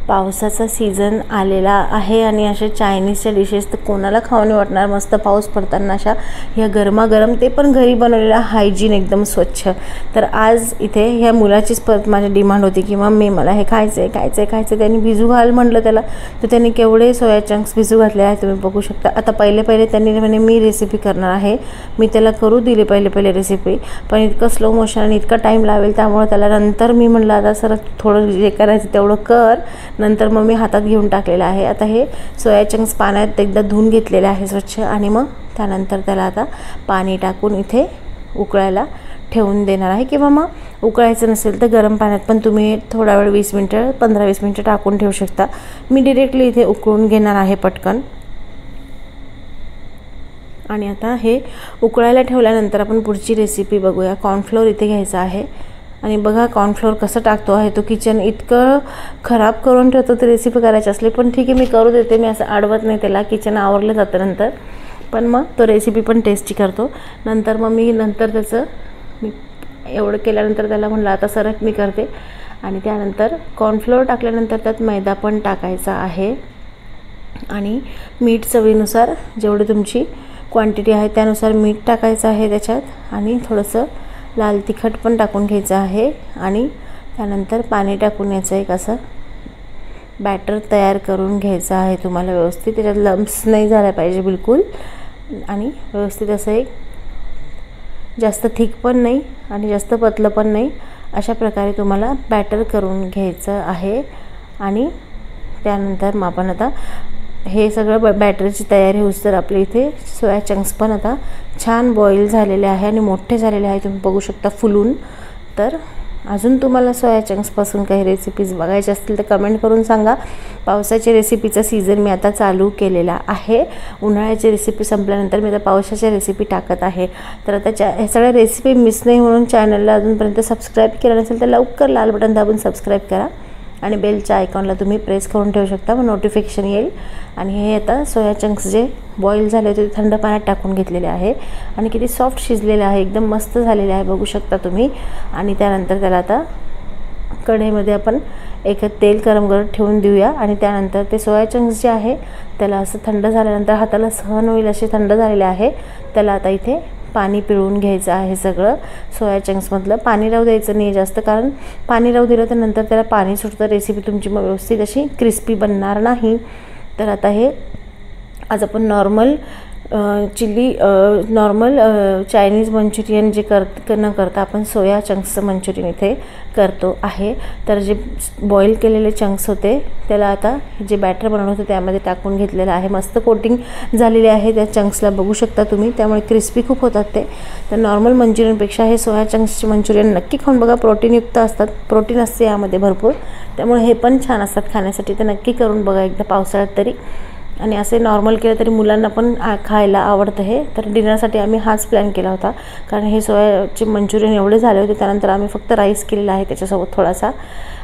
पावसाचा सीझन आलेला आहे आणि अशा चायनीजच्या डिशेस तर कोणाला खाऊ नाही वाटणार. मस्त पाऊस पडताना अशा ह्या गरमागरम, ते पण घरी बनवलेला, हायजीन एकदम स्वच्छ. तर आज इथे ह्या मुलाचीच परत माझी डिमांड होती की मम्मी मला हे खायचं आहे. त्यांनी भिजू घाल म्हटलं त्याला, तर त्यांनी केवढे सोया चंक्स भिजू घातले आहे तुम्ही बघू शकता. आता पहिले त्यांनी म्हणे मी रेसिपी करणार आहे. मी त्याला करू दिली पहिले रेसिपी, पण इतकं स्लो मोशन आणि इतका टाईम लावेल, त्यामुळे त्याला नंतर मी म्हटलं आता सर थोडं जे करायचं तेवढं कर. नंतर मग मी हातात घेऊन टाकलेलं आहे. आता हे सोया चंक्स पाण्यात एकदा धुवून घेतलेले आहे स्वच्छ, आणि मग त्यानंतर त्याला आता पाणी टाकून इथे उकळायला ठेवून देणार आहे. किंवा मग उकळायचं नसेल तर गरम पाण्यात पण तुम्ही थोडा वेळ 15-20 मिनटं टाकून ठेवू शकता. मी डिरेक्टली इथे उकळून घेणार आहे पटकन. आणि आता हे उकळायला ठेवल्यानंतर आपण पुढची रेसिपी बघूया. कॉर्नफ्लोअर इथे घ्यायचा आहे, आणि बघा कॉर्नफ्लोअर कसं टाकतो आहे तो. किचन इतकं खराब करून ठेवतो ते रेसिपी करायची असली, पण ठीक आहे मी करू देते. मी असं अडवत नाही त्याला, किचन आवरलं जातं नंतर, पण मग तो रेसिपी पण टेस्टी करतो. नंतर मग मी त्याचं मी एवढं केल्यानंतर त्याला म्हणलं आता सरक मी करते. आणि त्यानंतर कॉर्नफ्लोअर टाकल्यानंतर त्यात मैदा पण टाकायचा आहे, आणि मीठ चवीनुसार, जेवढी तुमची क्वांटिटी आहे त्यानुसार मीठ टाकायचं आहे त्याच्यात, आणि थोडंसं लाल तिखट पण टाकून घ्यायचं आहे. आणि त्यानंतर पाणी टाकून याचं एक असं बॅटर तयार करून घ्यायचं आहे तुम्हाला व्यवस्थित. त्याच्यात लम्प्स नाही झाला पाहिजे बिलकुल, आणि व्यवस्थित असं एक जास्त थिक पण नाही आणि जास्त पतलं पण नाही, अशा प्रकारे तुम्हाला बॅटर करून घ्यायचं आहे. आणि त्यानंतर मग आपण आता हे सगळं बॅटरची तयारी होऊस तर आपले इथे सोया चंक्स पण आता छान बॉईल झालेले आहे आणि मोठे झालेले आहे, तुम्ही बघू शकता फुलून. तर अजून तुम्हाला सोया चंक्सपासून काही रेसिपीज बघायचे असतील तर कमेंट करून सांगा. पावसाच्या रेसिपीचा सीझन मी आता चालू केलेला आहे. उन्हाळ्याची रेसिपी संपल्यानंतर मी आता पावसाच्या रेसिपी टाकत आहे. तर आता ह्या सगळ्या रेसिपी मिस नाही म्हणून चॅनलला अजूनपर्यंत सबस्क्राईब केलं नसेल तर लवकर लाल बटन दाबून सबस्क्राईब करा, आणि बेलच्या आयकॉनला तुम्ही प्रेस करून ठेवू शकता, मग नोटिफिकेशन येईल. आणि हे आता सोया चंक्स जे बॉईल झाले होते ते थंड पाण्यात टाकून घेतलेले आहे, आणि किती सॉफ्ट शिजलेले आहे, एकदम मस्त झालेले आहे बघू शकता तुम्ही. आणि त्यानंतर त्याला आता कढईमध्ये आपण एक तेल गरम करत ठेवून देऊया. आणि त्यानंतर ते सोया चंक्स जे आहे त्याला असं थंड झाल्यानंतर हाताला सहन होईल असे थंड झालेले आहे, त्याला आता इथे पाणी पिळून घ्यायचं आहे. सगळं सोया चंक्समधलं पाणी राहू द्यायचं नाही जास्त, कारण पाणी राहू दिलं तर नंतर त्याला पाणी सुटतं, रेसिपी तुमची मग व्यवस्थित अशी क्रिस्पी बनणार नाही. तर आता हे आज आपण नॉर्मल चायनीज मंचुरियन जे न करता आपण सोया चंक्सचं मंचुरियन इथे करतो आहे. तर जे बॉईल केलेले चंक्स होते त्याला आता जे बॅटर बनवलं होतं त्यामध्ये टाकून घेतलेलं आहे. मस्त कोटिंग झालेली आहे त्या चंक्सला बघू शकता तुम्ही, त्यामुळे क्रिस्पी खूप होतात ते. तर नॉर्मल मंचुरियनपेक्षा हे सोया चंक्सचे मंचुरियन नक्की खाऊन बघा, प्रोटीनयुक्त असतात, प्रोटीन असते यामध्ये भरपूर, त्यामुळे हे पण छान असतात खाण्यासाठी. तर नक्की करून बघा एकदा पावसाळ्यात तरी, आणि असे नॉर्मल केलं तरी मुलांना पण खायला आवडतं हे. तर डिनरसाठी आम्ही हाच प्लॅन केला होता, कारण हे सोयाचे मंचुरियन एवढे झाले होते, त्यानंतर आम्ही फक्त राईस केलेला आहे त्याच्यासोबत थोडासा.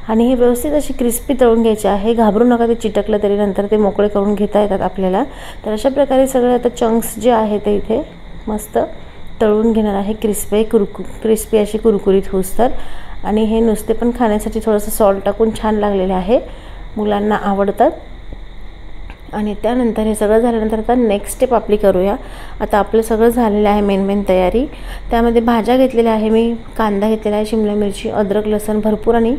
आणि हे व्यवस्थित अशी क्रिस्पी तळून घ्यायचे आहे, घाबरू नका, ते चिटकलं तरी नंतर ते मोकळे करून घेता येतात आपल्याला. तर अशा प्रकारे सगळे आता चंक्स जे आहे ते इथे मस्त तळून घेणार आहे, क्रिस्पी अशी कुरकुरीत होऊस तर. आणि हे नुसते पण खाण्यासाठी थोडंसं सॉल्ट टाकून छान लागलेले आहे, मुलांना आवडतात. आणि त्यानंतर हे सगळं झाल्यानंतर आता नेक्स्ट स्टेप आपली करूया. आता आपलं सगळं झालेलं आहे मेन तयारी. त्यामध्ये भाज्या घेतलेल्या आहे मी, कांदा घेतलेला आहे, शिमला मिरची, अद्रक लसूण भरपूर, आणि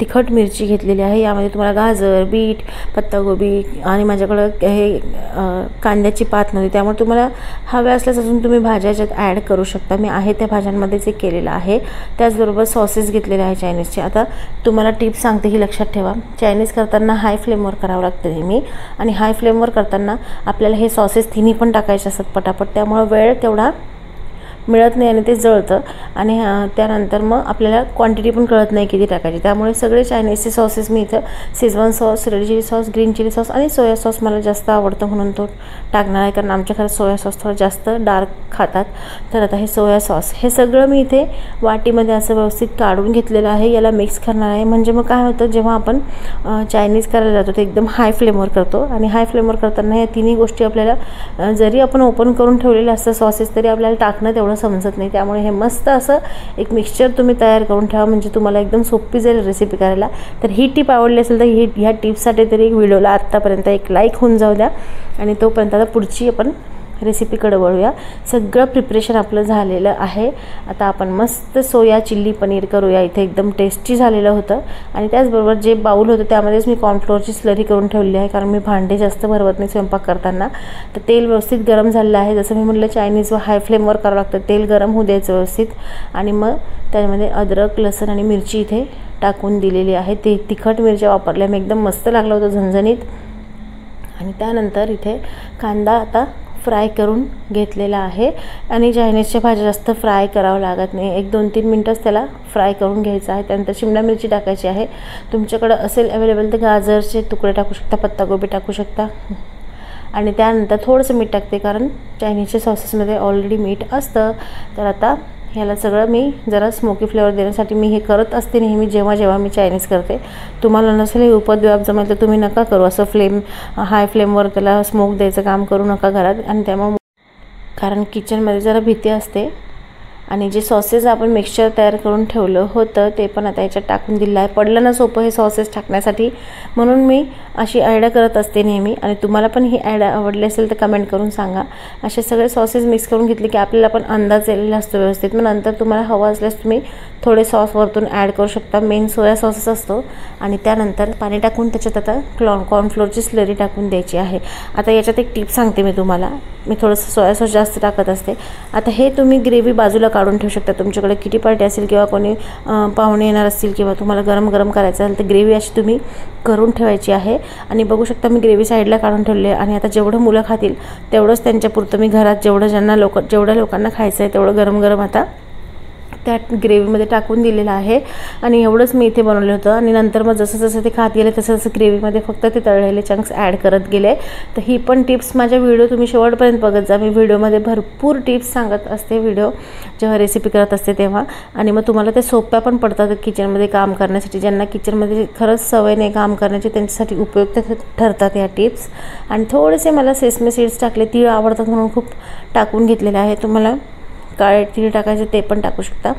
तिखट मिरची घेतलेली आहे. यामध्ये तुम्हाला गाजर, बीट, पत्तागोबी, आणि माझ्याकडं हे कांद्याची पात नव्हती, त्यामुळे तुम्हाला हव्या असल्यास अजून तुम्ही भाज्या याच्यात ॲड करू शकता. मी आहे त्या भाज्यांमध्येच एक केलेलं आहे. त्याचबरोबर सॉसेस घेतलेले आहे चायनीजचे. आता तुम्हाला टिप्स सांगते ही लक्षात ठेवा, चायनीज करताना हाय फ्लेमवर करावं लागतं नेहमी, आणि हाय फ्लेमवर करताना आपल्याला हे सॉसेस तिन्ही पण टाकायचे असतात पटापट, त्यामुळे वेळ तेवढा मिळत नाही आणि ते जळतं. आणि त्यानंतर मग आपल्याला क्वांटिटी पण कळत नाही किती टाकायची. त्यामुळे सगळे चायनीजचे सॉसेस मी इथं Schezwan sauce, red chilli sauce, green chilli sauce आणि सोया सॉस मला जास्त आवडतं म्हणून तो टाकणार आहे, कारण आमच्या घरात सोया सॉस थोडं जास्त डार्क खातात. तर आता हे सोया सॉस हे सगळं मी इथे वाटीमध्ये असं व्यवस्थित काढून घेतलेलं आहे. याला मिक्स करणार आहे, म्हणजे मग काय होतं, जेव्हा आपण चायनीज करायला जातो ते एकदम हाय फ्लेमवर करतो, आणि हाय फ्लेमवर करताना या तिन्ही गोष्टी आपल्याला जरी आपण ओपन करून ठेवलेले असतं सॉसेस तरी आपल्याला टाकणं तेवढं एवढं समजत नाही, त्यामुळे हे मस्त असं एक मिक्सचर तुम्ही तयार करून ठेवा, म्हणजे तुम्हाला एकदम सोपी जाईल रेसिपी करायला. तर ही टिप आवडली असेल तर ह्या टिप्ससाठी तरी व्हिडिओला आत्तापर्यंत एक लाईक होऊन जाऊ द्या. आणि तोपर्यंत आता पुढची आपण रेसिपीकडे वळूया. सगळं प्रिपरेशन आपलं झालेलं आहे. आता आपण मस्त सोया चिल्ली पनीर करूया. इथे एकदम टेस्टी झालेलं होतं. आणि त्याचबरोबर जे बाउल होतं त्यामध्येच मी कॉर्नफ्लोअरची स्लरी करून ठेवली आहे, कारण मी भांडे जास्त भरवत नाही स्वयंपाक करताना. तर तेल व्यवस्थित गरम झालेलं आहे. जसं मी म्हटलं चायनीज व हाय फ्लेमवर करावं लागतं. तेल गरम होऊ द्यायचं व्यवस्थित. आणि मग त्यामध्ये अद्रक, लसूण आणि मिरची इथे टाकून दिलेली आहे. ते तिखट मिरच्या वापरल्या मी, एकदम मस्त लागलं होतं झणझणीत. आणि त्यानंतर इथे कांदा आता फ्राय करून घेतलेला आहे. आणि चायनीजच्या भाज्या जास्त फ्राय करावं लागत नाही, 1-2-3 मिनटंच त्याला फ्राय करून घ्यायचं आहे. त्यानंतर शिमला मिरची टाकायची आहे. तुमच्याकडं असेल अवेलेबल तर गाजरचे तुकडे टाकू शकता, पत्तागोबी टाकू शकता. आणि त्यानंतर थोडंसं मीठ टाकते, कारण चायनीजच्या सॉसेसमध्ये ऑलरेडी मीठ असतं. तर आता ह्याला सगळं मी जरा स्मोकी फ्लेवर देण्यासाठी मी हे करत असते नेहमी जेव्हा मी चायनीज करते. तुम्हाला नसेल हे उपद्व्याप जमेल तर तुम्ही नका करू. असं हाय फ्लेमवर त्याला स्मोक द्यायचं काम करू नका घरात. आणि त्यामुळे कारण किचनमध्ये जरा भीती असते. आणि जे सॉसेस आपण मिक्सचर तयार करून ठेवलं होतं ते पण आता याच्यात टाकून दिलं आहे. पडलं ना सोपं हे सॉसेस टाकण्यासाठी, म्हणून मी अशी आयडिया करत असते नेहमी. आणि तुम्हाला पण ही आयडिया आवडली असेल तर कमेंट करून सांगा. असे सगळे सॉसेस मिक्स करून घेतले की आपल्याला पण अंदाज आलेला असतो व्यवस्थित. मग नंतर तुम्हाला हवं असल्यास तुम्ही थोडे सॉस वरतून ॲड करू शकता. मेन सोया सॉसेस असतो. आणि त्यानंतर पाणी टाकून त्याच्यात आता कॉर्नफ्लोअरची स्लरी टाकून द्यायची आहे. आता याच्यात एक टिप सांगते मी तुम्हाला. मी थोडंसं सोया सॉस जास्त टाकत असते. आता हे तुम्ही ग्रेव्ही बाजूला काढून ठेवू शकता. तुमच्याकडे किटी पार्टी असेल किंवा कोणी पाहुणे येणार असतील किंवा तुम्हाला गरम करायचं असेल तर ग्रेव्ही अशी तुम्ही करून ठेवायची आहे. आणि बघू शकता मी ग्रेव्ही साईडला काढून ठेवली आहे. आणि आता जेवढं मुलं खातील तेवढंच त्यांच्यापुरतं मी घरात जेवढ्या लोकांना खायचं आहे तेवढं गरम आता त्या ग्रेव्हीमध्ये टाकून दिलेलं आहे. आणि एवढंच मी इथे बनवलं होतं. आणि नंतर मग जसं ते खात गेले तसं ग्रेव्हीमध्ये फक्त ते तळलेले चंक्स ॲड करत गेले. तर ही पण टिप्स माझ्या व्हिडिओ तुम्ही शेवटपर्यंत बघत जा. मी व्हिडिओमध्ये भरपूर टिप्स सांगत असते जेव्हा रेसिपी करत असते तेव्हा. आणि मग तुम्हाला ते सोप्या पण पडतात किचनमध्ये काम करण्यासाठी. ज्यांना किचनमध्ये खरंच सवय नाही काम करण्याची त्यांच्यासाठी उपयुक्त ठरतात या टिप्स. आणि थोडेसे मला सेसमे सीड्स टाकले, तीळ आवडतात म्हणून खूप टाकून घेतलेले आहे. तुम्हाला काळे तीळ टाकायचे ते पण टाकू शकता.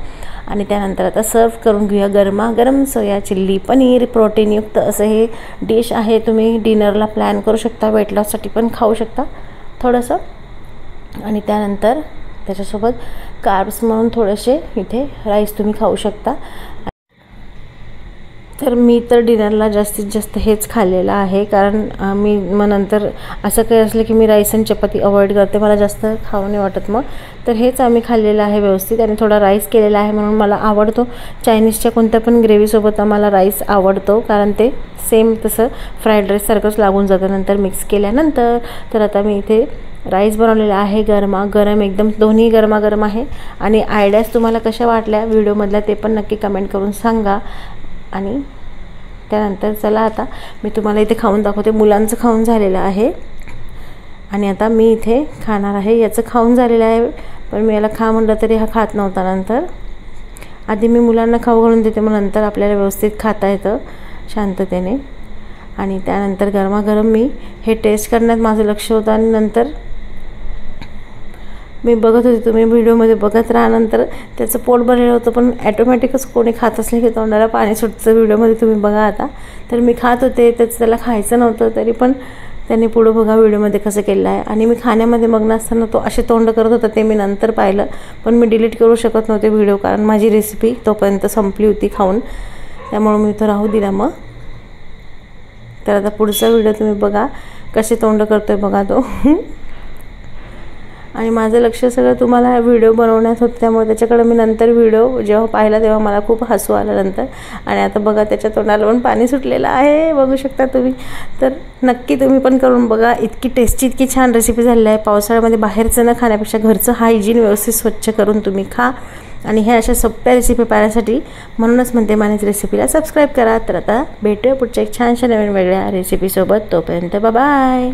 आणि त्यानंतर आता सर्व करून घेऊया गरमागरम सोया चिल्ली पनीर. प्रोटीनयुक्त असं हे डिश आहे. तुम्ही डिनरला प्लॅन करू शकता, वेट लॉससाठी पण खाऊ शकता थोडंसं. आणि त्यानंतर त्याच्यासोबत कार्ब्स म्हणून थोडेसे इथे राईस तुम्ही खाऊ शकता. तर मी तर डिनरला जास्तीत जास्त हेच खाल्लेलं आहे, कारण मी मग नंतर असं काही असलं की मी राईस आणि चपाती अवॉइड करते, मला जास्त खावं नाही वाटत मग. तर हेच आम्ही खाल्लेलं आहे व्यवस्थित. आणि थोडा राईस केलेला आहे म्हणून मला आवडतो. चायनीजच्या कोणत्या पण ग्रेव्हीसोबत आम्हाला राईस आवडतो, कारण ते सेम तसं फ्राईड राईससारखंच लागून जातं नंतर मिक्स केल्यानंतर. तर आता मी इथे राईस बनवलेला आहे गरमागरम, एकदम दोन्ही गरमागरम आहे. आणि आयडियाज तुम्हाला कशा वाटल्या व्हिडिओमधल्या ते पण नक्की कमेंट करून सांगा. आणि त्यानंतर चला आता मी तुम्हाला इथे खाऊन दाखवते. मुलांचं खाऊन झालेलं आहे आणि आता मी इथे खाणार आहे. याचं खाऊन झालेलं आहे, पण मी याला खा म्हटलं तरी हा खात नव्हता. नंतर आधी मी मुलांना खाऊ घालून देते, मग नंतर आपल्याला व्यवस्थित खाता येतं शांततेने. आणि त्यानंतर गरमागरम मी हे टेस्ट करण्यात माझं लक्ष होतं. आणि नंतर मी बघत होते, तुम्ही व्हिडिओमध्ये बघत राहा. नंतर त्याचं पोट भरलेलं होतं, पण ॲटोमॅटिकच कोणी खात असले की तोंडाला पाणी सुटतं. व्हिडिओमध्ये तुम्ही बघा आता. तर मी खात होते, त्याला खायचं नव्हतं, तरी पण त्यांनी पुढं बघा व्हिडिओमध्ये कसं केलं आहे. आणि मी खाण्यामध्ये मग्न असताना तो असे तोंड करत होता, ते मी नंतर पाहिलं. पण मी डिलीट करू शकत नव्हते व्हिडिओ, कारण माझी रेसिपी तोपर्यंत संपली होती खाऊन, त्यामुळे मी तो राहू दिला मग. तर आता पुढचा व्हिडिओ तुम्ही बघा कसे तोंड करतोय बघा तो. आणि माझं लक्ष सगळं तुम्हाला व्हिडिओ बनवण्यात होतं, त्यामुळे त्याच्याकडे मी नंतर व्हिडिओ जेव्हा पाहिला तेव्हा मला खूप हसू आलं नंतर. आणि आता बघा त्याच्या तोंडाला पण पाणी सुटलेलं आहे, बघू शकता तुम्ही. तर नक्की तुम्ही पण करून बघा. इतकी टेस्टी, इतकी छान रेसिपी झालेली आहे. पावसाळ्यामध्ये बाहेरचं न खाण्यापेक्षा घरचं हायजीन व्यवस्थित स्वच्छ करून तुम्ही खा. आणि ह्या अशा सोप्या रेसिपी पाहण्यासाठी म्हणूनच म्हणते मानेच रेसिपीला सबस्क्राईब करा. तर आता भेटूया पुढच्या एक छानशा नवीन वेगळ्या रेसिपीसोबत. तोपर्यंत बाय.